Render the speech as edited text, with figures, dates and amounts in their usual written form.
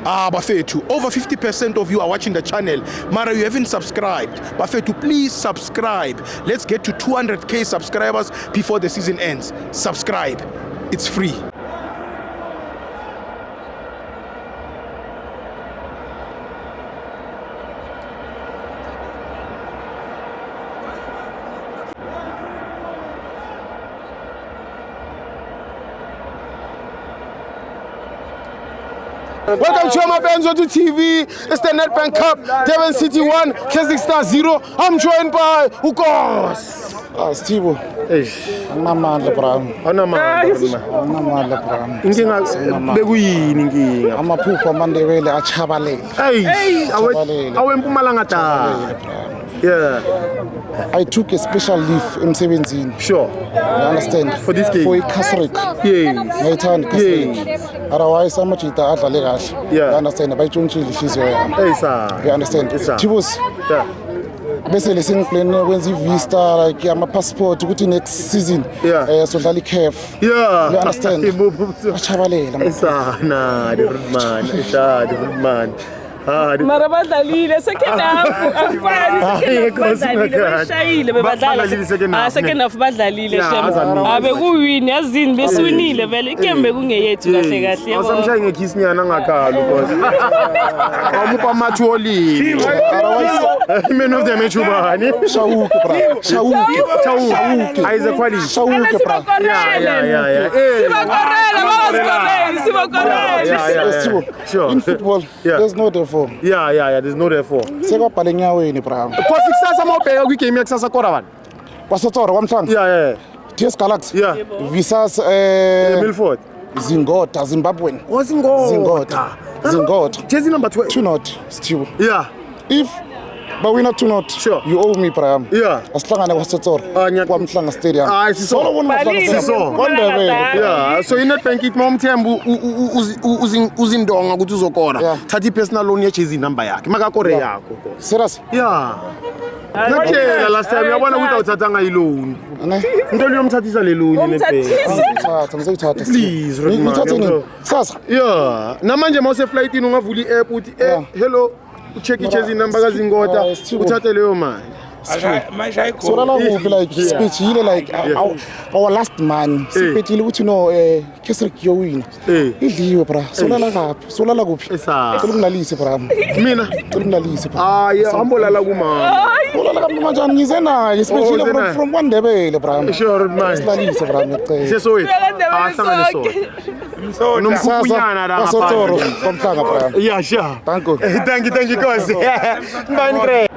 Bafethu, over 50% of you are watching the channel. Mara, you haven't subscribed. Bafethu, please subscribe. Let's get to 200k subscribers before the season ends. Subscribe. It's free. Welcome to Amabenzo to TV. It's the Nedbank Cup, Devon City 1, Keswick Star 0. I'm joined by Ukos. Stibo. Anamandla bram. Anamandla bram. Inkinga bekuyini inkinga? Amaphupho amandebele achabalele. Hey, awempumalanga ta. Yeah. I took a special leave emsebenzini. Sure. You understand? For this game. For iCasric. Yes. Ngayithanda iCasric. Otherwise amajita adlale kahle. Yeah. You understand? Bayitshontshile ihliziyo yami. Hey sir. You understand? Yeah. Tibus. Bese lesingiplan kwenza ivista like ama passport ukuthi next season sodlala iCAF. Yeah. You understand? Achabalela. Sana, the man. Mara badlalile second half afani bashayile bebadlala second half badlalile shema abekuwini yazini besiwinile vele ikembe kungeyethu kahle kahle yebo asamshaye ngekhisnyana ngakhala because amupa matholi man of the match ubani Shawuke bra Shawuke aize quality Shawuke bra yeah sure in football there's no therefore there's no therefore sekabhale nyaweni bra because kusasa mawubheka kwi game yakusasa kora bani kwasotsoro kwamhlanga TS Galaxy visas Milford Zingota Zimbabwean Zingota jersey number 2 not Stibo if bawina 2-0 sure you owe me bra asihlangane kwasotsoro kwamhlanga stadium solo so in Nedbank it momthembu uzindonga ukuthi uzokora thatha ipersonal loan ye jersey number yakhe makakore yakho serious Nakela last time yabona ukuthi awuthathanga iloan into liyomthathisa le loan ngizokuthatha please ngithathe nini sasa namanje mawuse flightini ungavula i-app uthi hello ucheck i-jersey number kaZingota uthathe leyo mali solala kuphi like speech yile like our last man sipethile ukuthi no Kesric yowina idliwe bra solala kuphi ukungalise bra mina ukungalise bra hambolala kumama ulala kamnjani ngize naye sipethile from kwaNdebele bra sure man silalise bra ngicela sesowethu ahlangane so nomkhuphunyana la ngaphakathi kwamhlanga bra sure thank you thank you Kosi. Bye.